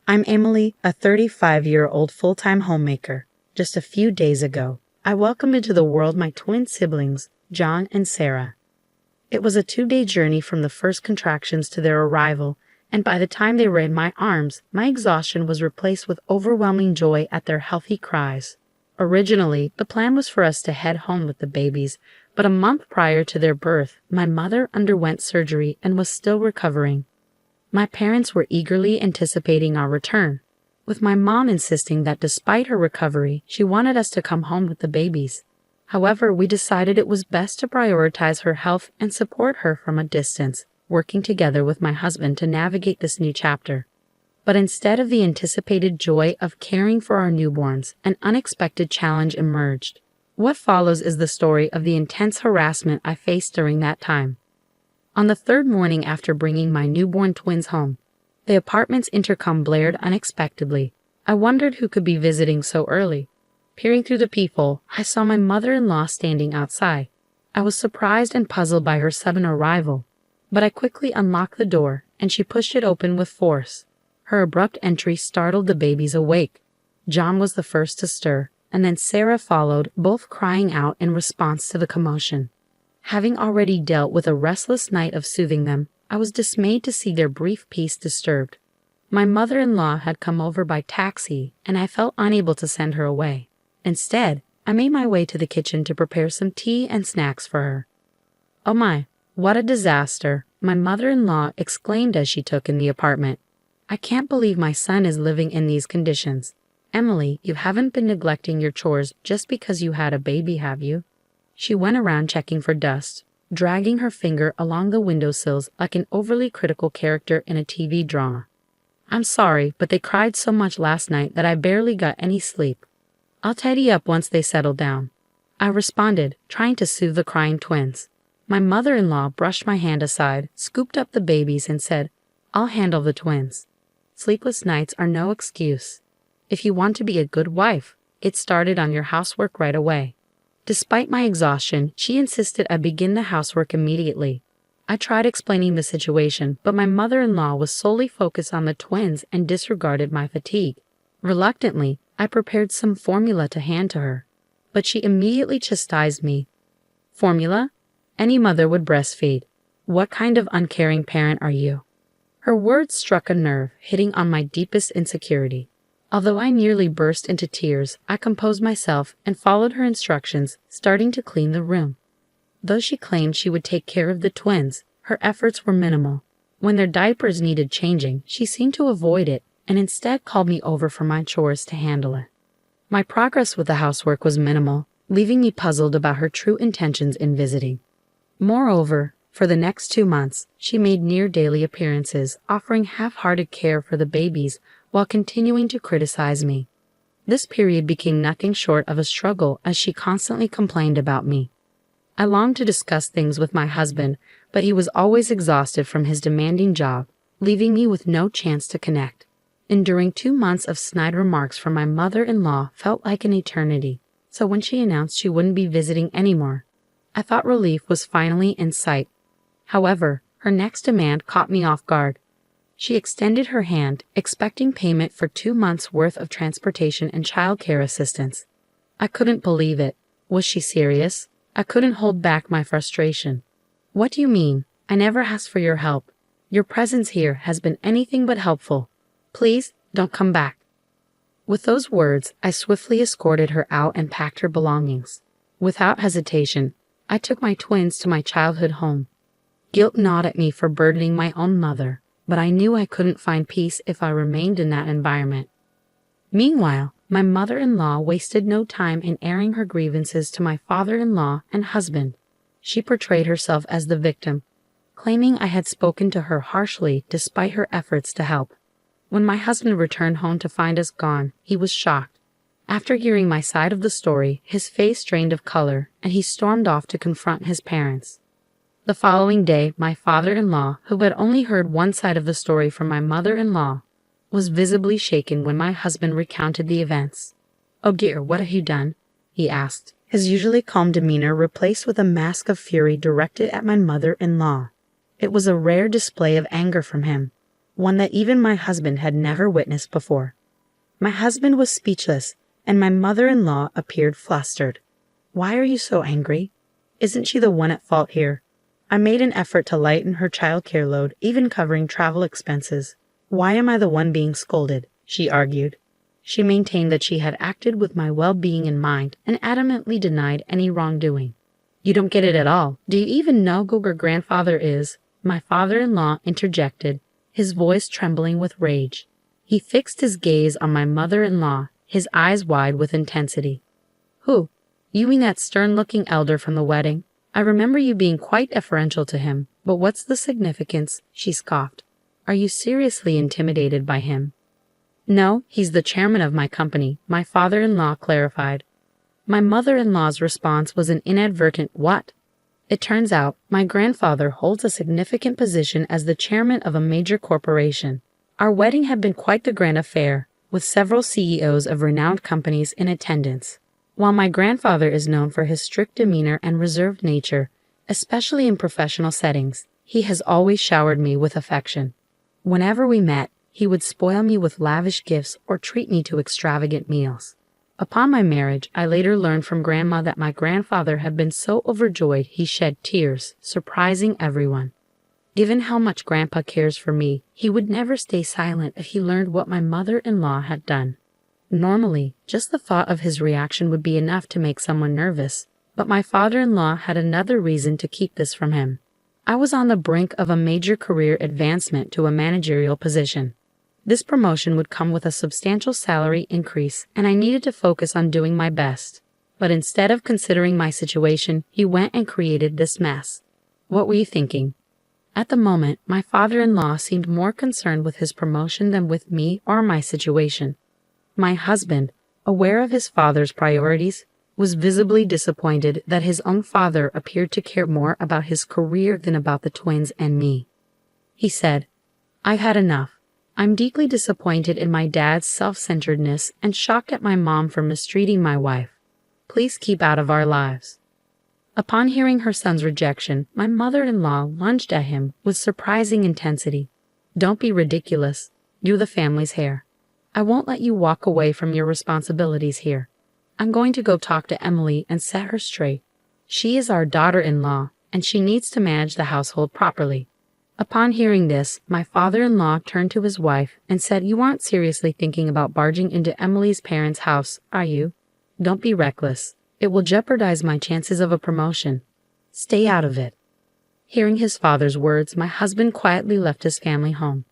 I'm Emily, a 35-year-old full-time homemaker. Just a few days ago, I welcomed into the world my twin siblings, John and Sarah. It was a 2-day journey from the first contractions to their arrival, and by the time they were in my arms, my exhaustion was replaced with overwhelming joy at their healthy cries. Originally, the plan was for us to head home with the babies, but a month prior to their birth, my mother underwent surgery and was still recovering. My parents were eagerly anticipating our return, with my mom insisting that despite her recovery, she wanted us to come home with the babies. However, we decided it was best to prioritize her health and support her from a distance, working together with my husband to navigate this new chapter. But instead of the anticipated joy of caring for our newborns, an unexpected challenge emerged. What follows is the story of the intense harassment I faced during that time. On the third morning after bringing my newborn twins home, the apartment's intercom blared unexpectedly. I wondered who could be visiting so early. Peering through the peephole, I saw my mother-in-law standing outside. I was surprised and puzzled by her sudden arrival, but I quickly unlocked the door, and she pushed it open with force. Her abrupt entry startled the babies awake. John was the first to stir, and then Sarah followed, both crying out in response to the commotion. Having already dealt with a restless night of soothing them, I was dismayed to see their brief peace disturbed. My mother-in-law had come over by taxi, and I felt unable to send her away. Instead, I made my way to the kitchen to prepare some tea and snacks for her. "Oh my, what a disaster," my mother-in-law exclaimed as she took in the apartment. "I can't believe my son is living in these conditions. Emily, you haven't been neglecting your chores just because you had a baby, have you?" She went around checking for dust, dragging her finger along the windowsills like an overly critical character in a TV drama. "I'm sorry, but they cried so much last night that I barely got any sleep. I'll tidy up once they settle down," I responded, trying to soothe the crying twins. My mother-in-law brushed my hand aside, scooped up the babies, and said, "I'll handle the twins." Sleepless nights are no excuse. If you want to be a good wife, get started on your housework right away. Despite my exhaustion, she insisted I begin the housework immediately. I tried explaining the situation, but my mother-in-law was solely focused on the twins and disregarded my fatigue. Reluctantly, I prepared some formula to hand to her, but she immediately chastised me. "Formula? Any mother would breastfeed. What kind of uncaring parent are you?" Her words struck a nerve, hitting on my deepest insecurity. Although I nearly burst into tears, I composed myself and followed her instructions, starting to clean the room. Though she claimed she would take care of the twins, her efforts were minimal. When their diapers needed changing, she seemed to avoid it and instead called me over for my chores to handle it. My progress with the housework was minimal, leaving me puzzled about her true intentions in visiting. Moreover, for the next 2 months, she made near-daily appearances, offering half-hearted care for the babies while continuing to criticize me. This period became nothing short of a struggle as she constantly complained about me. I longed to discuss things with my husband, but he was always exhausted from his demanding job, leaving me with no chance to connect. Enduring 2 months of snide remarks from my mother-in-law felt like an eternity, so when she announced she wouldn't be visiting anymore, I thought relief was finally in sight. However, her next demand caught me off guard. She extended her hand, expecting payment for 2 months' worth of transportation and childcare assistance. I couldn't believe it. Was she serious? I couldn't hold back my frustration. "What do you mean? I never asked for your help. Your presence here has been anything but helpful. Please, don't come back." With those words, I swiftly escorted her out and packed her belongings. Without hesitation, I took my twins to my childhood home. Guilt gnawed at me for burdening my own mother, but I knew I couldn't find peace if I remained in that environment. Meanwhile, my mother-in-law wasted no time in airing her grievances to my father-in-law and husband. She portrayed herself as the victim, claiming I had spoken to her harshly despite her efforts to help. When my husband returned home to find us gone, he was shocked. After hearing my side of the story, his face drained of color, and he stormed off to confront his parents. The following day, my father-in-law, who had only heard one side of the story from my mother-in-law, was visibly shaken when my husband recounted the events. "Oh dear, what have you done?" he asked, his usually calm demeanor replaced with a mask of fury directed at my mother-in-law. It was a rare display of anger from him. one that even my husband had never witnessed before. My husband was speechless, and my mother-in-law appeared flustered. "Why are you so angry? Isn't she the one at fault here?" I made an effort to lighten her childcare load, even covering travel expenses. "Why am I the one being scolded?" she argued. She maintained that she had acted with my well-being in mind and adamantly denied any wrongdoing. "You don't get it at all. Do you even know who your grandfather is?" my father-in-law interjected, his voice trembling with rage. He fixed his gaze on my mother-in-law, his eyes wide with intensity. "Who? You mean that stern-looking elder from the wedding? I remember you being quite deferential to him, but what's the significance?" she scoffed. "Are you seriously intimidated by him?" "No, he's the chairman of my company," my father-in-law clarified. My mother-in-law's response was an inadvertent "what?" It turns out, my grandfather holds a significant position as the chairman of a major corporation. Our wedding had been quite the grand affair, with several CEOs of renowned companies in attendance. While my grandfather is known for his strict demeanor and reserved nature, especially in professional settings, he has always showered me with affection. Whenever we met, he would spoil me with lavish gifts or treat me to extravagant meals. Upon my marriage, I later learned from Grandma that my grandfather had been so overjoyed he shed tears, surprising everyone. Given how much Grandpa cares for me, he would never stay silent if he learned what my mother-in-law had done. Normally, just the thought of his reaction would be enough to make someone nervous, but my father-in-law had another reason to keep this from him. I was on the brink of a major career advancement to a managerial position. This promotion would come with a substantial salary increase, and I needed to focus on doing my best. But instead of considering my situation, he went and created this mess. What were you thinking? At the moment, my father-in-law seemed more concerned with his promotion than with me or my situation. My husband, aware of his father's priorities, was visibly disappointed that his own father appeared to care more about his career than about the twins and me. He said, "I've had enough. I'm deeply disappointed in my dad's self-centeredness and shocked at my mom for mistreating my wife. Please keep out of our lives." Upon hearing her son's rejection, my mother-in-law lunged at him with surprising intensity. "Don't be ridiculous. You're the family's heir. I won't let you walk away from your responsibilities here. I'm going to go talk to Emily and set her straight. She is our daughter-in-law, and she needs to manage the household properly." Upon hearing this, my father-in-law turned to his wife and said, "You aren't seriously thinking about barging into Emily's parents' house, are you? Don't be reckless. It will jeopardize my chances of a promotion. Stay out of it." Hearing his father's words, my husband quietly left his family home.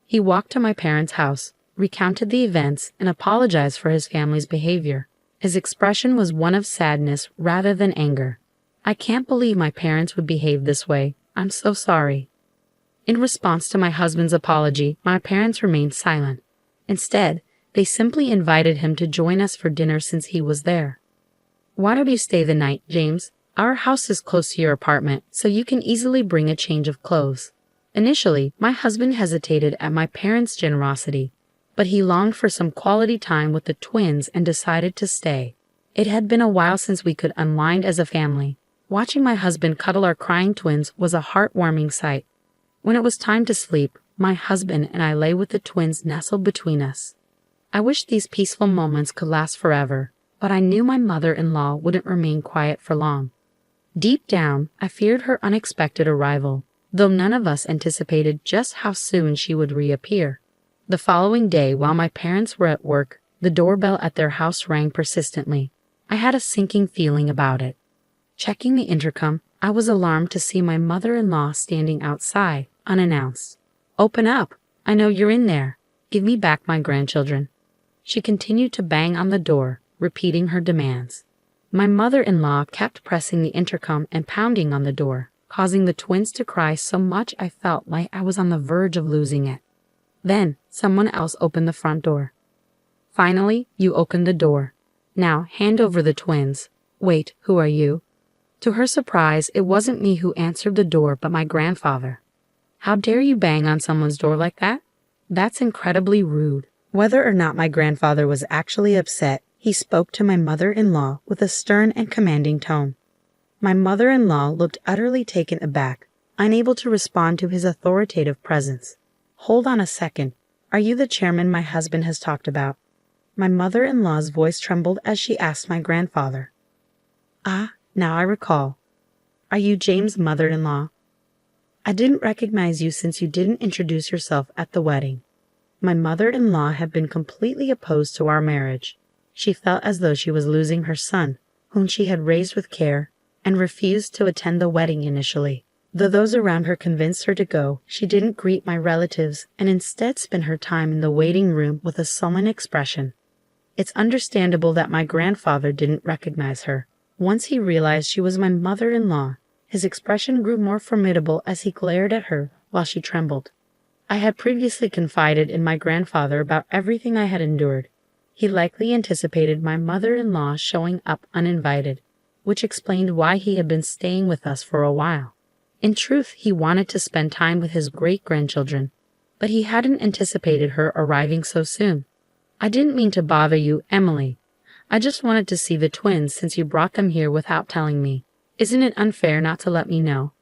He walked to my parents' house, recounted the events, and apologized for his family's behavior. His expression was one of sadness rather than anger. "I can't believe my parents would behave this way. I'm so sorry." In response to my husband's apology, my parents remained silent. Instead, they simply invited him to join us for dinner since he was there. "Why don't you stay the night, James? Our house is close to your apartment, so you can easily bring a change of clothes." Initially, my husband hesitated at my parents' generosity, but he longed for some quality time with the twins and decided to stay. It had been a while since we could unwind as a family. Watching my husband cuddle our crying twins was a heartwarming sight. When it was time to sleep, my husband and I lay with the twins nestled between us. I wished these peaceful moments could last forever, but I knew my mother-in-law wouldn't remain quiet for long. Deep down, I feared her unexpected arrival, though none of us anticipated just how soon she would reappear. The following day, while my parents were at work, the doorbell at their house rang persistently. I had a sinking feeling about it. Checking the intercom, I was alarmed to see my mother-in-law standing outside, unannounced. "Open up. I know you're in there. Give me back my grandchildren." She continued to bang on the door, repeating her demands. My mother-in-law kept pressing the intercom and pounding on the door, causing the twins to cry so much I felt like I was on the verge of losing it. Then, someone else opened the front door. "Finally, you opened the door. Now, hand over the twins. Wait, who are you?" To her surprise, it wasn't me who answered the door but my grandfather. "How dare you bang on someone's door like that? That's incredibly rude." Whether or not my grandfather was actually upset, he spoke to my mother-in-law with a stern and commanding tone. My mother-in-law looked utterly taken aback, unable to respond to his authoritative presence. Hold on a second. Are you the chairman my husband has talked about? My mother-in-law's voice trembled as she asked my grandfather. Ah, now I recall. Are you James' mother-in-law? I didn't recognize you since you didn't introduce yourself at the wedding. My mother-in-law had been completely opposed to our marriage. She felt as though she was losing her son, whom she had raised with care, and refused to attend the wedding initially. Though those around her convinced her to go, she didn't greet my relatives and instead spent her time in the waiting room with a sullen expression. It's understandable that my grandfather didn't recognize her. Once he realized she was my mother-in-law, his expression grew more formidable as he glared at her while she trembled. I had previously confided in my grandfather about everything I had endured. He likely anticipated my mother-in-law showing up uninvited, which explained why he had been staying with us for a while. In truth, he wanted to spend time with his great-grandchildren, but he hadn't anticipated her arriving so soon. I didn't mean to bother you, Emily. I just wanted to see the twins since you brought them here without telling me. Isn't it unfair not to let me know?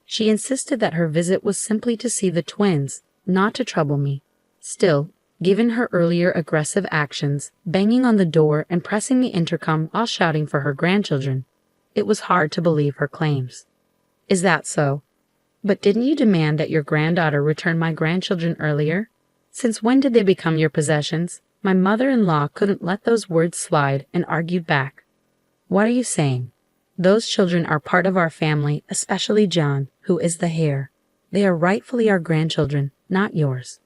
She insisted that her visit was simply to see the twins, not to trouble me. Still, given her earlier aggressive actions, banging on the door and pressing the intercom while shouting for her grandchildren, it was hard to believe her claims. Is that so? But didn't you demand that your granddaughter return my grandchildren earlier? Since when did they become your possessions? My mother-in-law couldn't let those words slide and argued back. What are you saying? Those children are part of our family, especially John, who is the heir. They are rightfully our grandchildren, not yours.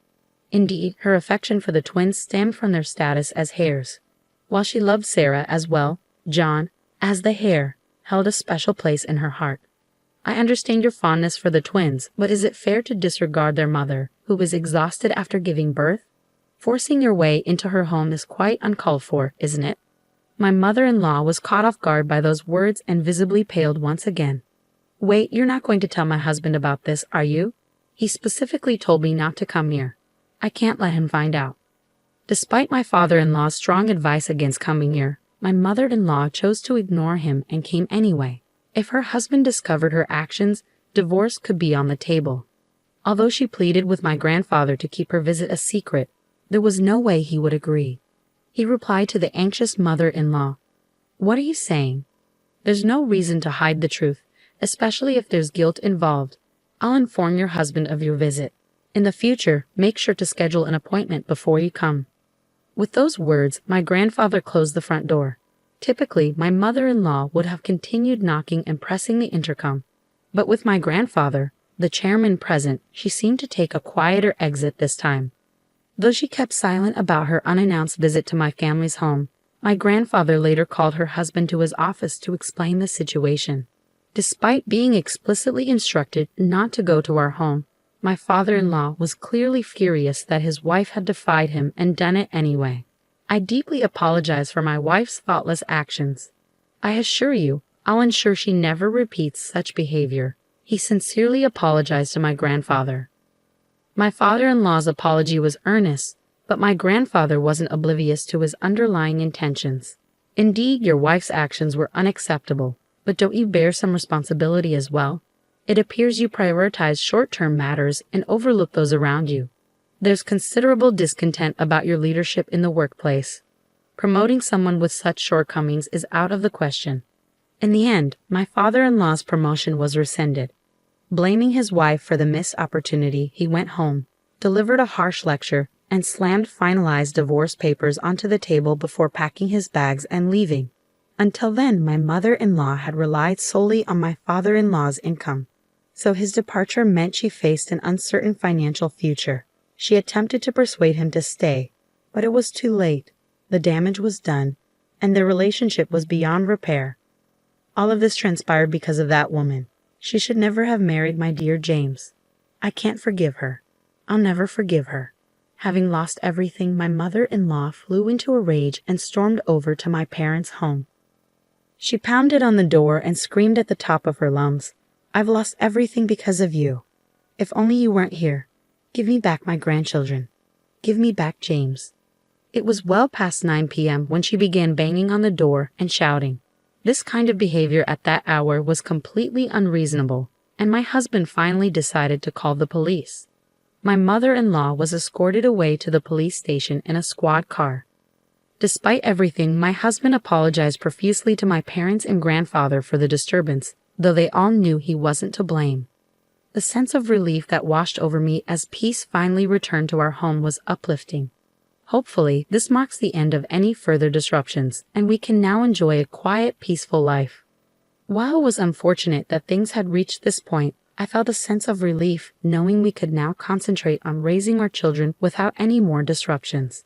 Indeed, her affection for the twins stemmed from their status as heirs. While she loved Sarah as well, John, as the heir, held a special place in her heart. I understand your fondness for the twins, but is it fair to disregard their mother, who is exhausted after giving birth? Forcing your way into her home is quite uncalled for, isn't it? My mother-in-law was caught off guard by those words and visibly paled once again. Wait, you're not going to tell my husband about this, are you? He specifically told me not to come here. I can't let him find out. Despite my father-in-law's strong advice against coming here, my mother-in-law chose to ignore him and came anyway. If her husband discovered her actions, divorce could be on the table. Although she pleaded with my grandfather to keep her visit a secret, there was no way he would agree. He replied to the anxious mother-in-law, "What are you saying? There's no reason to hide the truth, especially if there's guilt involved. I'll inform your husband of your visit. In the future, make sure to schedule an appointment before you come." With those words, my grandfather closed the front door. Typically, my mother-in-law would have continued knocking and pressing the intercom. But with my grandfather, the chairman present, she seemed to take a quieter exit this time. Though she kept silent about her unannounced visit to my family's home, my grandfather later called her husband to his office to explain the situation. Despite being explicitly instructed not to go to our home, my father-in-law was clearly furious that his wife had defied him and done it anyway. I deeply apologize for my wife's thoughtless actions. I assure you, I'll ensure she never repeats such behavior. He sincerely apologized to my grandfather. My father-in-law's apology was earnest, but my grandfather wasn't oblivious to his underlying intentions. Indeed, your wife's actions were unacceptable, but don't you bear some responsibility as well? It appears you prioritize short-term matters and overlook those around you. There's considerable discontent about your leadership in the workplace. Promoting someone with such shortcomings is out of the question. In the end, my father-in-law's promotion was rescinded. Blaming his wife for the missed opportunity, he went home, delivered a harsh lecture, and slammed finalized divorce papers onto the table before packing his bags and leaving. Until then, my mother-in-law had relied solely on my father-in-law's income, so his departure meant she faced an uncertain financial future. She attempted to persuade him to stay, but it was too late. The damage was done, and their relationship was beyond repair. All of this transpired because of that woman. She should never have married my dear James. I can't forgive her. I'll never forgive her. Having lost everything, my mother-in-law flew into a rage and stormed over to my parents' home. She pounded on the door and screamed at the top of her lungs, "I've lost everything because of you. If only you weren't here. Give me back my grandchildren. Give me back James." It was well past 9 p.m. when she began banging on the door and shouting. This kind of behavior at that hour was completely unreasonable, and my husband finally decided to call the police. My mother-in-law was escorted away to the police station in a squad car. Despite everything, my husband apologized profusely to my parents and grandfather for the disturbance, though they all knew he wasn't to blame. The sense of relief that washed over me as peace finally returned to our home was uplifting. Hopefully, this marks the end of any further disruptions, and we can now enjoy a quiet, peaceful life. While it was unfortunate that things had reached this point, I felt a sense of relief knowing we could now concentrate on raising our children without any more disruptions.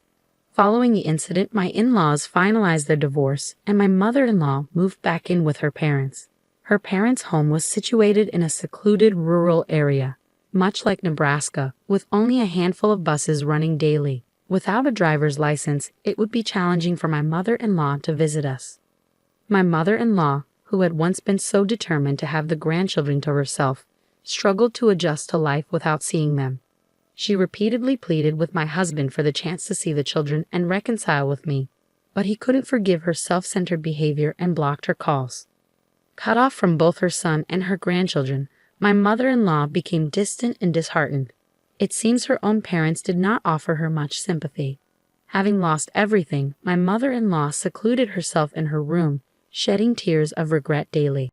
Following the incident, my in-laws finalized their divorce, and my mother-in-law moved back in with her parents. Her parents' home was situated in a secluded rural area, much like Nebraska, with only a handful of buses running daily. Without a driver's license, it would be challenging for my mother-in-law to visit us. My mother-in-law, who had once been so determined to have the grandchildren to herself, struggled to adjust to life without seeing them. She repeatedly pleaded with my husband for the chance to see the children and reconcile with me, but he couldn't forgive her self-centered behavior and blocked her calls. Cut off from both her son and her grandchildren, my mother-in-law became distant and disheartened. It seems her own parents did not offer her much sympathy. Having lost everything, my mother-in-law secluded herself in her room, shedding tears of regret daily.